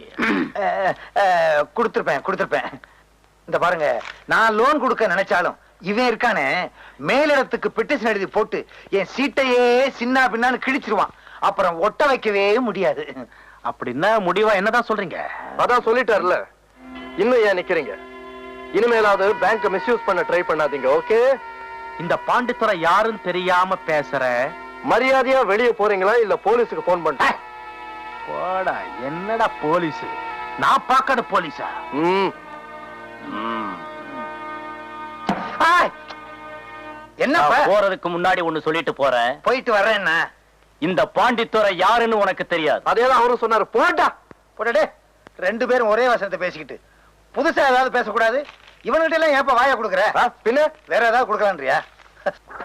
கொடுத்திருப்பேன். இந்த பாருங்க, நான் லோன் கொடுக்க நினைச்சாலும் இவன் இருக்கானே, மேலிடத்துக்கு பெட்டிஷன் எழுதி போட்டு என் சீட்டையே சின்ன பின்னான்னு கிழிச்சிருவான். அப்புறம் ஒட்ட வைக்கவே முடியாது. அப்படின்னா முடிவா என்னதான் சொல்றீங்க? அதான் சொல்லிட்டார்ல, இன்னும் ஏன் நிக்கிறீங்க? இனிமேலாவது பேங்க் மிஸ்யூஸ் பண்ண ட்ரை பண்ணாதீங்க. ஓகே? இந்த பாண்டித்துறை யாருன்னு தெரியாம பேசுற. மரியாதையா வெளியே போறீங்களா இல்ல போலீஸுக்கு போன் பண்ணிட்டேன்? போடா, என்னடா போலீஸ்? நான் பாக்காத போலீஸா? என்ன போறதுக்கு முன்னாடி ஒண்ணு சொல்லிட்டு போறேன். போயிட்டு வர்றேன். இந்த பாண்டித்துறை யாருன்னு உனக்கு தெரியாது. அதேதான் அவரும் சொன்னாரு. போட்டா போடே. 2 பேரும் ஒரே வசனத்தை பேசிக்கிட்டு புதுசா ஏதாவது பேசக்கூடாது. இவன்கிட்ட எல்லாம் ஏப்ப வாயா கொடுக்குற? பின்ன வேற ஏதாவது கொடுக்கலான்றியா?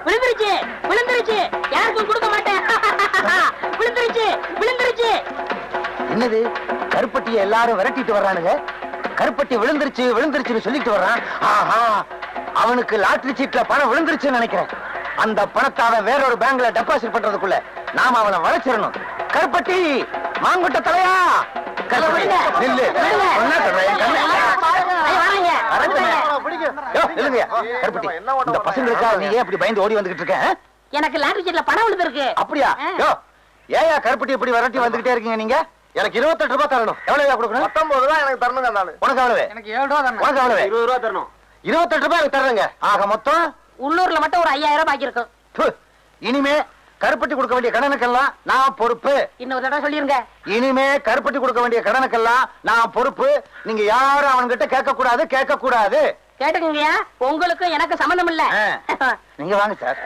விழுந்துருச்சு, யாருக்கும் கொடுக்க மாட்டேன். விழுந்துருச்சு. என்னது, கருப்பட்டியை எல்லாரும் விரட்டிட்டு வர்றானுங்க. கருப்பட்டி விழுந்துருச்சுன்னு சொல்லிட்டு வர்றான். ஆஹா, அவனுக்கு லாட்டரி சீட்ல பணம் விழுந்துருச்சுன்னு நினைக்கிறேன். அந்த பணத்தை அவன் வேறொரு பேங்க்ல டெபாசிட் பண்றதுக்குள்ள நாம அவனை வளைச்சிடணும். கருப்பட்டி, மாங்குட்ட தலையா, நில்லு. இந்த பசங்களுக்காக நீ ஏன் அப்படி பயந்து ஓடி வந்துகிட்டு இருக்க? எனக்கு லாட்டரி சீட்ல பணம் விழுந்திருக்கு. அப்படியா? ஏயா கருப்பட்டி இப்படி விரட்டி வந்துகிட்டே இருக்கீங்க நீங்க? எனக்கு 28 ரூபாய் தரணும். எவ்வளவு கொடுக்கணும்? 19 ரூபாய் எனக்கு தரணுங்க அந்த ஆளு. உனக்கு எவ்வளவு? எனக்கு 7 ரூபா தரணும். உனக்கு எவ்வளவு? 20 ரூபாய் தரணும். 28 ரூபாய் எனக்கு தர்றேங்க. ஆக மொத்தம் உள்ளூர்ல மட்டும் ஒரு 5000 பாக்கி இருக்கும். இனிமே கருப்பட்டி கொடுக்க வேண்டிய கடனுக்கெல்லாம் நான் பொறுப்பு. இன்னொரு தடவை சொல்லிருங்க. இனிமே கருப்பட்டி கொடுக்க வேண்டிய கடனுக்கெல்லாம் நான் பொறுப்பு. நீங்க யாரும் அவன்கிட்ட கேட்க கூடாது, கேட்க கூடாது. கேட்டுக்கங்கய்யா, உங்களுக்கு எனக்கு சம்பந்தம் இல்ல. நீங்க வாங்க சார்.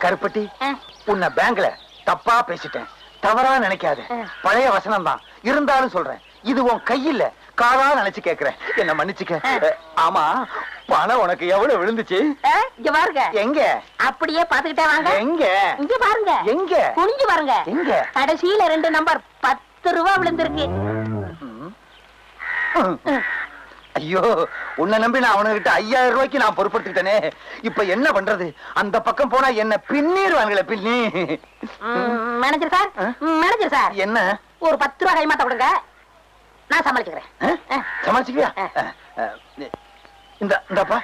கருப்பட்டி, உன்னை பேங்க்ல தப்பா பேசிட்டேன், தவறா நினைக்காது. பழைய வசனம் தான் இருந்தாலும் சொல்றேன். இது உன் கையில காலா நினைச்சு கேக்குறேன், என்ன மன்னிச்சுக்க. ஆமா, பணம் உனக்கு எவ்வளவு விழுந்துச்சு? இங்க பாருங்க. எங்க? அப்படியே பாத்துக்கிட்டே வாங்க. எங்க? இங்க பாருங்க. எங்க? குனிஞ்சு பாருங்க. எங்க? கடைசியில 2 நம்பர் 10 ரூபாய் விழுந்திருக்கு. ஐயோ, உன்னை நம்பி நான் அவனுகிட்ட 5000 ரூபாய்க்கு நான் பொறுப்படுத்திட்டேனே. இப்ப என்ன பண்றது? அந்த பக்கம் போனா என்ன பின்னிடுவாங்களே, பின்னி. மேனேஜர் சார், மேனேஜர் சார், என்ன? ஒரு 10 ரூபாய் கைமாத்த கொடுங்க, நான் சமாளிச்சுக்கிறேன். சமாளிச்சுக்கியா? இந்தப்பா,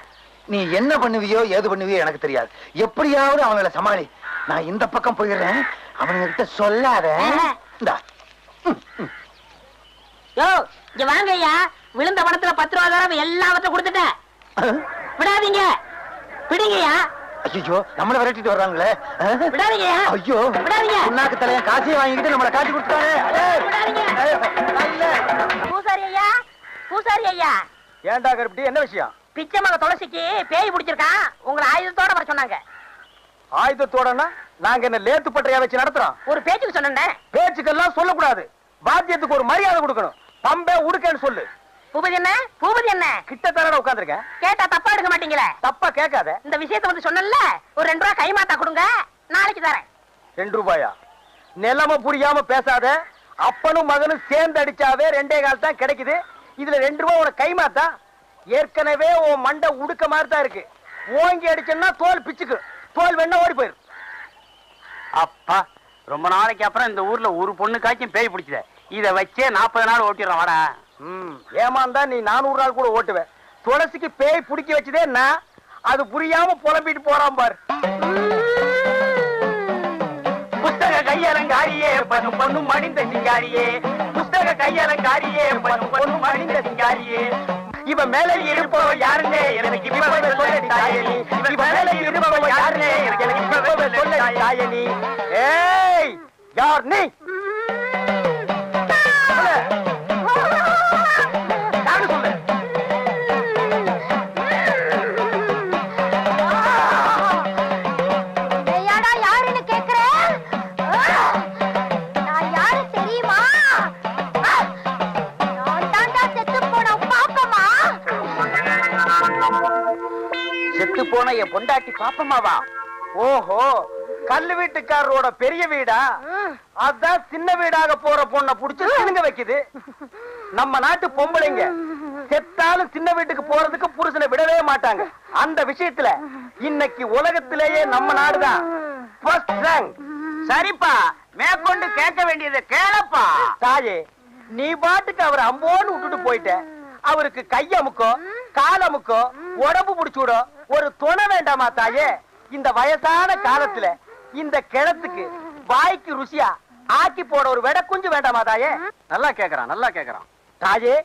நீ என்ன பண்ணுவியோ ஏது பண்ணுவியோ எனக்கு தெரியாது. எப்படியாவது அவங்கள சமாளி. நான் இந்த பக்கம் போயிடுறேன், அவனுங்க கிட்ட சொல்லாத. யோ, இங்க வாங்க ஐயா. விழுந்த பணத்துல 10 ரூபாய் தரம் எல்லாவற்றையும் கொடுத்துட்டேன். விடாதீங்க, பிடிங்கய்யா. ஐயோ, நம்மள விரட்டிட்டு வர்றாங்களே. விடாதீங்கய்யா. ஐயோ, விடாதீங்க. உன்னாக்கு தலைய காசையை வாங்கிட்டு நம்மளை காட்டி கொடுத்தானே. பூசாரி ஐயா, பூசாரி ஐயா. ஏன்டா கருப்பட்டி, என்ன விஷயம்? பிச்சை மக துளசிக்கு பேய் பிடிச்சிருக்கான், உங்களை ஆயுதத்தோட வர சொன்னாங்க. ஆயுதத்தோடனா நாங்க என்ன லேத்து பட்டறையா வச்சு நடத்துறோம்? ஒரு பேச்சுக்கு சொன்னேன். பேச்சுக்கெல்லாம் சொல்லக்கூடாது, வாத்தியத்துக்கு ஒரு மரியாதை கொடுக்கணும். பம்பே உடுக்கன்னு சொல்லு. பூபதி என்ன, பூபதி என்ன? கிட்டத்தட்ட உட்காந்துருக்கேன். கேட்டா தப்பா எடுக்க மாட்டீங்களே? தப்பா கேட்காத. இந்த விஷயத்தை வந்து சொன்னல, ஒரு 2 ரூபாய் கைமாத்தா கொடுங்க, நாளைக்கு தரேன். 2 ரூபாயா? நிலைமை புரியாம பேசாத. அப்பனும் மகனும் சேர்ந்து அடிச்சாவே 2.25 கால் தான் கிடைக்குது. இதுல 2 ரூபாய் உனக்கு கைமாத்தா? ஏற்கனவே உன் மண்டை உடுக்க மாதிரி தான் இருக்கு. ஓங்கி அடிச்சேன்னா தோல் பிச்சுக்கு, தோல் வேணா ஓடி போயிரு. அப்பா, ரொம்ப நாளைக்கு அப்புறம் இந்த ஊர்ல ஒரு பொண்ணுக்காச்சும் பேய் பிடிச்சத. இத வச்சே 40 நாள் ஓட்டிடுறோம். வாடா. ஏமாந்தா நீ 400 நாள் கூட ஓட்டுவேன். துளசிக்கு பேய் பிடிக்க வச்சதே நான். அது புரியாம புலம்பிட்டு போறான் பாரு. புஸ்தக கையலங்காரியே பனு பொண்ணு மடிந்த சிங்காரியே, புஸ்தக கையலங்காரியே பனு பொண்ணு மடிந்த சிங்காரியே. இவன் மேல இருப்பவ யாருன்னே எனக்கு இப்பவே சொல்ல தாயனி. இவன் மேல இருப்பவ யாருன்னே எனக்கு இப்பவே சொல்ல தாயனி. ஏய், யார் நீ? போன என் பொண்டாட்டி பாப்பமாவா? ஓஹோ, கல்லு வீட்டுக்காரரோட பெரிய வீடா? அதான் சின்ன வீடாக போற பொண்ண புடிச்சு சினுங்க வைக்குது. நம்ம நாட்டு பொம்பளைங்க செத்தாலும் சின்ன வீட்டுக்கு போறதுக்கு புருஷனை விடவே மாட்டாங்க. அந்த விஷயத்துல இன்னைக்கு உலகத்திலேயே நம்ம நாடுதான் ஃபர்ஸ்ட் ரேங்க். சரிப்பா, மேற்கொண்டு கேட்க வேண்டியதை கேளப்பா. தாயே, நீ பாட்டுக்கு அவரை அம்போன்னு விட்டுட்டு போயிட்ட. அவருக்கு கையமுக்கோ காலமுக்கோ உடம்பு புடிச்சுடோ ஒரு துணை வேண்டாமா தாயே? இந்த வயசான காலத்துல இந்த கிழத்துக்கு வாய்க்கு ருசியா ஆக்கி போட ஒரு வெட குஞ்சு வேண்டாமா தாயே? நல்லா கேக்குறான், நல்லா கேக்குறான். தாயே,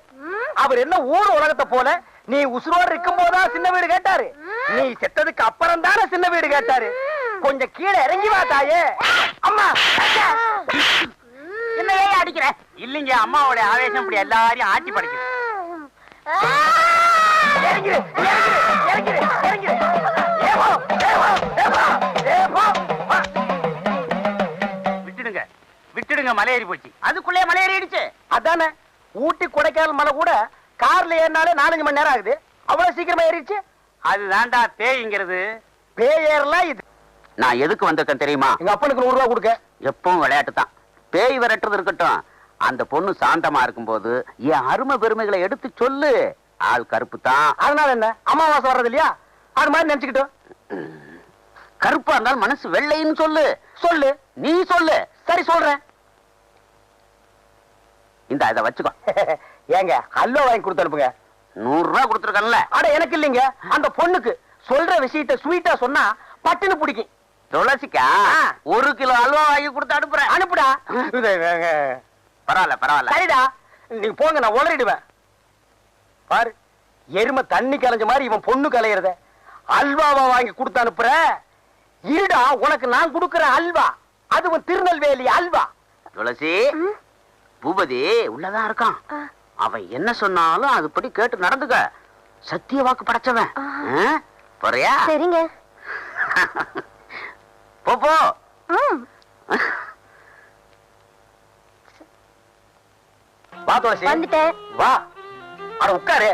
அவர் என்ன ஊர் உலகத்தை போல நீ உசுரோடு இருக்கும் போதா சின்ன வீடு கேட்டாரு? நீ செத்ததுக்கு அப்புறம் தானே சின்ன வீடு கேட்டாரு. கொஞ்சம் கீழே இறங்கி வா தாயே. அம்மா, என்னையே அடிக்கிற? இல்லைங்க, அம்மாவோட ஆவேசம் இப்படி எல்லாரையும் ஆட்சி படைக்குது. விட்டுடுங்க, விட்டுடுங்க, மலை ஏறி போச்சு. அதுக்குள்ளே மலை ஏறிடுச்சு. அதானே, ஊட்டி கொடைக்கானல் மலை கூட கார்ல ஏறினாலே 4-5 மணி நேரம் ஆகுது. அவ்வளவு சீக்கிரமா ஏறிடுச்சு. அதுதான்டா பேய்ங்கிறது. பேய் ஏறலாம் இது. நான் எதுக்கு வந்திருக்கேன் தெரியுமா? எங்க அப்பனுக்கு 100 ரூபாய் கொடுக்க. எப்பவும் விளையாட்டு தான். பேய் விரட்டுறது இருக்கட்டும், அந்த பொண்ணு சாந்தமா இருக்கும்போது என் அருமை பெருமைகளை எடுத்து சொல்லு. ஆள் கருப்பு தான். அதனால என்ன, அமாவாசை வர்றது இல்லையா? அது மாதிரி நினைச்சுக்கிட்டோம். கருப்பா இருந்தாலும் மனசு வெள்ளைன்னு சொல்லு. சொல்லு, நீ சொல்லு. சரி சொல்றேன். இந்த இதை வச்சுக்கோ. ஏங்க, ஹல்வா வாங்கி கொடுத்து அனுப்புங்க. 100 ரூபாய் கொடுத்துருக்கல. அட, எனக்கு இல்லைங்க, அந்த பொண்ணுக்கு. சொல்ற விஷயத்தை ஸ்வீட்டா சொன்னா பட்டுன்னு பிடிக்கும். துளசிக்கா 1 கிலோ அல்வா வாங்கி கொடுத்து அனுப்புறேன். அனுப்புடா. பரவாயில்ல பரவாயில்ல. சரிடா, நீங்க போங்க, நான் உளறிடுவேன். பாரு, எருமை தண்ணி கலைஞ்ச மாதிரி இவன் பொண்ணு கலையறத அல்வாவா வாங்கி கொடுத்து அனுப்புற. இருடா, உனக்கு நான் கொடுக்கிற அல்வா, அதுவும் திருநெல்வேலி அல்வா. துளசி, பூபதி உள்ளதான் இருக்கான். அவன் என்ன சொன்னாலும் அதுபடி கேட்டு நடந்துக்க. சத்திய வாக்கு படைச்சவன். போறியா? சரிங்க. போ போ. வா துளசி, வந்துட்டேன். வா. அட உட்காரு.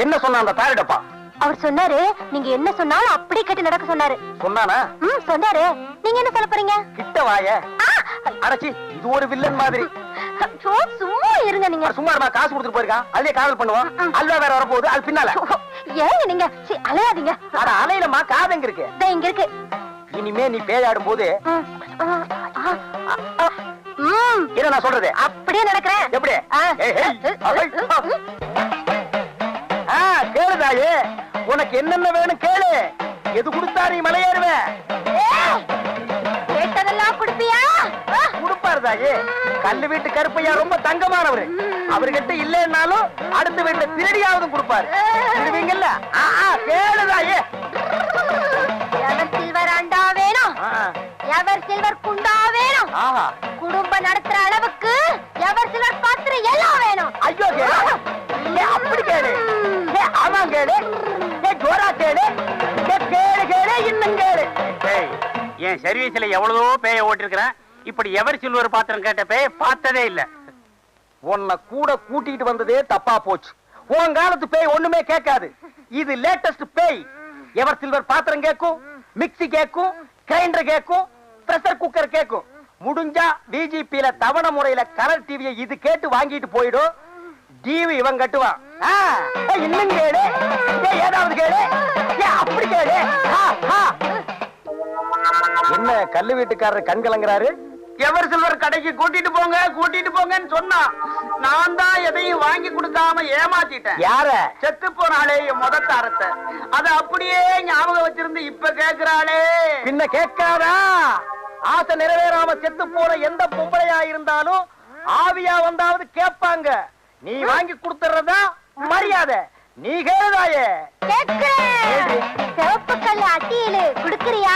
என்ன சொன்ன அந்த தாரிடப்பா? அவர் சொன்னாரு, நீங்க என்ன சொன்னாலும் அப்படியே கேட்டு நடக்க சொன்னாரு. சொன்னானா? சொன்னாரு. நீங்க என்ன சொல்ல போறீங்க? கிட்ட வாய. அடச்சி, இது ஒரு வில்லன் மாதிரி. சும்மா இருங்க நீங்க. சும்மா காசு கொடுத்துட்டு போயிருக்கான், அதுலயே காதல் பண்ணுவான். அல்வா வேற வரப்போகுது, அது பின்னால. ஏங்க நீங்க அலையாதீங்க. அட அலையிலமா, காது எங்க இருக்கு? இங்க இருக்கு. இனிமே நீ பேயாடும் போது என்ன நான் சொல்றது அப்படியே நடக்கிறேன். எப்படி? கேளுதாயே, உனக்கு என்னென்ன வேணும் கேளு. எது கொடுத்தா நீ மலையேறுவேன்? கேட்டதெல்லாம் கொடுப்பியா? கொடுப்பாரு தாயே. கல்லு வீட்டு கருப்பையா ரொம்ப தங்கமானவரு. அவர்கிட்ட இல்லைன்னாலும் அடுத்த வீட்டுல திருடியாவது கொடுப்பாரு. திருடுவீங்கல்ல? கேளுதாயே. எவர் சில்வர் அண்டா வேணும், எவர் சில்வர் குண்டா வேணும், குடும்பம் நடத்துற அளவுக்கு எவர் சில்வர் பாத்திரம் எல்லாம் வேணும். ஐயோ கேளு, அப்படி கேளு. ஆமா கேளு, ஜோரா கேளு, கேளு கேளு, இன்னும் கேளு. என் சர்வீஸ்ல எவ்வளவோ பேய ஓட்டிருக்கிறேன். இப்படி எவர் சில்வர் பாத்திரம் கேட்ட பேய பார்த்ததே இல்ல. உன்னை கூட கூட்டிட்டு வந்ததே தப்பா போச்சு. உன் காலத்து பேய் ஒண்ணுமே கேட்காது. இது லேட்டஸ்ட் பேய். எவர் சில்வர் பாத்திரம் கேட்கும், மிக்ஸி கேட்கும், கிரைண்டர் கேட்கும், பிரஷர் குக்கர் கேட்கும். முடிஞ்சா டிஜிபில தவணை முறையில கலர் டிவியை இது கேட்டு வாங்கிட்டு போயிடும். டிவி இவன் கட்டுவான். இன்னும் கேளு, ஏதாவது கேளு, அப்படி கேளு. என்ன கல்லு வீட்டுக்காரர் கண் கலங்குறாரு? எவர் சில்வர் கடைக்கு கூட்டிட்டு போங்க கூட்டிட்டு போங்கன்னு சொன்னா நான் தான் எதையும் வாங்கி கொடுக்காம ஏமாத்திட்டேன். யார? செத்து போனாலே என் முதத்தாரத்தை அத அப்படியே ஞாபகம் வச்சிருந்து இப்ப கேக்குறாளே. பின்ன கேட்காதா? ஆசை நிறைவேறாம செத்து போன எந்த பொம்பளையா இருந்தாலும் ஆவியா வந்தாவது கேட்பாங்க. நீ வாங்கி கொடுத்துறதா மரியாதை. நீ கேளுதாயே. சிவப்பு கல்லு அட்டியில குடுக்கறியா?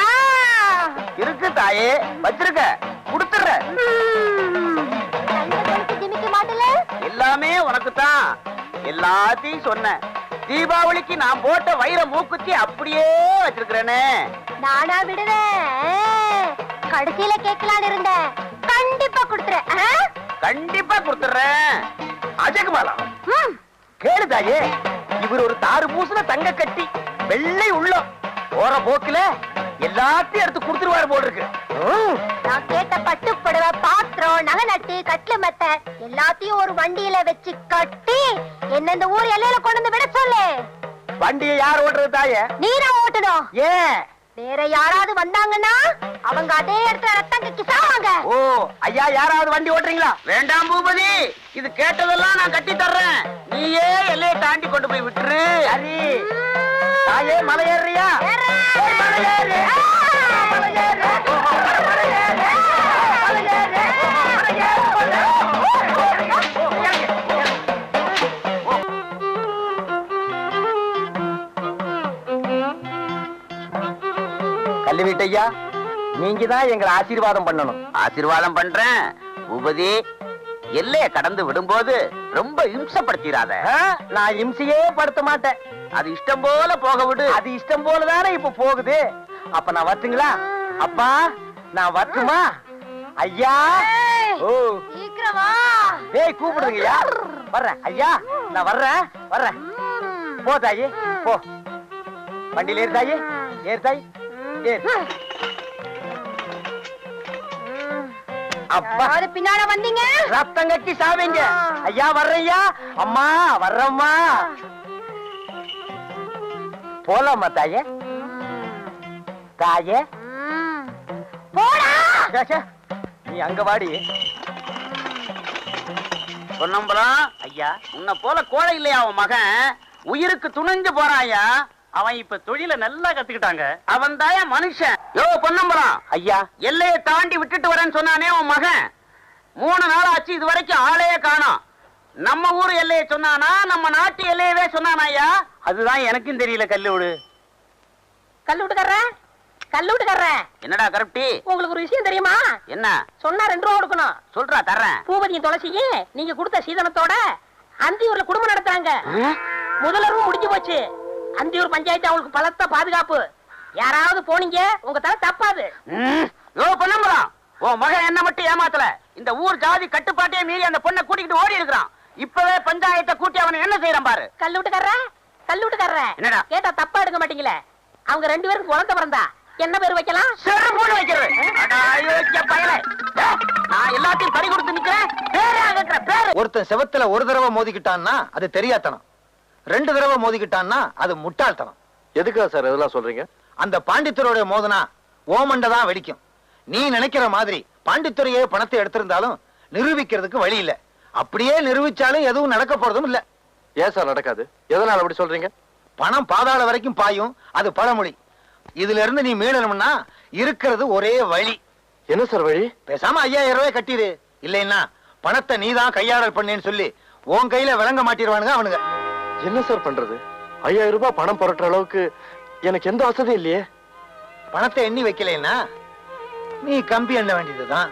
இருக்கு தாயே, வச்சிருக்க, குடுத்துற. திமிக்க மாட்டல? எல்லாமே உனக்கு தான். எல்லாத்தையும் சொன்ன. தீபாவளிக்கு நான் போட்ட வைர மூக்குத்தி அப்படியே வச்சிருக்கிறேனே. நானா விடுவேன்? கடைசியில கேட்கலான்னு இருந்தேன். கண்டிப்பா குடுத்துறேன். கண்டிப்பா குடுத்துறேன். அஜகுமாலா கேளுதாயே. இவர் ஒரு தாறு பூசுன தங்க கட்டி, வெள்ளை உள்ளம். போற போக்குல எல்லாத்தையும் எடுத்து கொடுத்துருவாரு போல இருக்கு. நான் கேட்ட பட்டு புடவை, பாத்திரம், நகை நட்டு, கட்லு மெத்த எல்லாத்தையும் ஒரு வண்டியில வச்சு கட்டி என்ன இந்த ஊர் எல்லையில கொண்டு வந்து விட சொல்லு. வண்டியை யார் ஓட்டுறது தாயே? நீரா ஓட்டணும். ஏன்? வேற யாராவது வந்தாங்கன்னா அவங்க அதே இடத்துல ரத்தம் கக்கி சாவாங்க. ஓ ஐயா, யாராவது வண்டி ஓட்டுறீங்களா? வேண்டாம் பூபதி, இது கேட்டதெல்லாம் நான் கட்டி தர்றேன். நீயே எல்லையை தாண்டி கொண்டு போய் விட்டுரு. சரி தாயே, மலை ஏறியா? கல்லு வீட்டையா, நீங்க தான் எங்களை ஆசீர்வாதம் பண்ணணும். ஆசீர்வாதம் பண்றேன். பூபதி, எல்லைய கடந்து விடும்போது ரொம்ப இம்சப்படுத்திடாத. நான் இம்சையே படுத்த மாட்டேன். அது இஷ்டம் போல போக விடு. அது இஷ்டம் போலதானே இப்ப போகுது. அப்ப நான் வரட்டுங்களா? அப்பா நான் வரட்டுமா? ஐயா, ஓ சீக்கிரமா டேய் கூப்பிடுங்கய்யா. வர்றேன் ஐயா, நான் வர்றேன் வர்றேன். போ தாயி போ. வண்டியில ஏறு தாயி, ஏறு தாயி, ஏறு. அப்பா பின்னால வந்தீங்க, ரத்தம் கட்டி சாவீங்க. ஐயா வர்றையா. அம்மா வர்றம்மா. போலாமா தாயே? தாயே போடா. நீ அங்க வாடி. பொன்னம்பலம் ஐயா, உன்னை போல கோழை இல்லையா உன் மகன்? உயிருக்கு துணிஞ்சு போறான் ஐயா. அவன் இப்ப தொழில நல்லா கத்துக்கிட்டாங்க. அவன் தாயா மனுஷன். யோ பொன்னம்பலம் ஐயா, எல்லையை தாண்டி விட்டுட்டு வரேன்னு சொன்னானே உன் மகன், 3 நாள் ஆச்சு இது வரைக்கும் ஆளையே காணோம். நம்ம ஊர் எல்லையை சொன்னானா நம்ம நாட்டு எல்லையவே சொன்னானா ஐயா? அதுதான் எனக்கும் தெரியல. கல்லூடு கல்லூட்டுக்காரன் என்னடா கருப்டி, உங்களுக்கு ஒரு விஷயம் தெரியுமா? என்ன சொன்னா 2 ரூபா கொடுக்கணும். சொல்றா தர்றேன். பூபதியும் துளசியும் நீங்க கொடுத்த சீதனத்தோட அந்தியூர்ல குடும்பம் நடத்துறாங்க. முதலரும் முடிஞ்சு போச்சு. அந்தியூர் பஞ்சாயத்து அவங்களுக்கு பலத்த பாதுகாப்பு. யாராவது போனீங்க உங்க தலை தப்பாது. யோ பொன்னம்பலம், உன் மகன் என்ன மட்டும் ஏமாத்தல, இந்த ஊர் ஜாதி கட்டுப்பாட்டையே மீறி அந்த பொண்ணை கூட்டிக்கிட்டு ஓடி இருக்கிறான். இப்பவே பஞ்சாயத்தை கூட்டி அவனை என்ன செய்யறான் பாரு. கல்லூட்டுக்காரன் என்னடா கேட்டா தப்பா எடுக்க மாட்டீங்களே. அவங்க 2 பேருக்கு குழந்தை பிறந்தா என்ன பேர் வைக்கலாம்? செருப்போடு வைக்கிறது. நான் எல்லாத்தையும் பறி கொடுத்து நிக்கிறேன். பேரே கேட்கிற பேரு. ஒருத்தன் செவத்துல ஒரு தடவை மோதிக்கிட்டான்னா அது தெரியாதனம், 2 தடவை மோதிக்கிட்டான்னா அது முட்டாள்தனம். எதுக்கா சார் இதெல்லாம் சொல்றீங்க? அந்த பாண்டித்துறையோட மோதனா ஓமண்ட தான் வெடிக்கும். நீ நினைக்கிற மாதிரி பாண்டித்துறையே பணத்தை எடுத்திருந்தாலும் நிரூபிக்கிறதுக்கு வழி இல்ல. அப்படியே நிரூபிச்சாலும் எதுவும் நடக்க போறதும் இல்ல. ஏன் சார் நடக்காது? எதனால அப்படி சொல்றீங்க? பணம் பாதாள வரைக்கும் பாயும், அது பழமொழி. இதுல இருந்து நீ மீளணும்னா இருக்கிறது ஒரே வழி. என்ன சார் வழி? பேசாம 5000 ரூபாய் கட்டிடு. இல்லைன்னா பணத்தை நீதான் கையாடல் பண்ணேன்னு சொல்லி உன் கையில விளங்க மாட்டிடுவானுங்க அவனுங்க. என்ன சார் பண்றது? 5000 ரூபாய் பணம் புரட்டுற அளவுக்கு எனக்கு எந்த வசதியும் இல்லையே. பணத்தை எண்ணி வைக்கலைன்னா நீ கம்பி எண்ண வேண்டியதுதான்.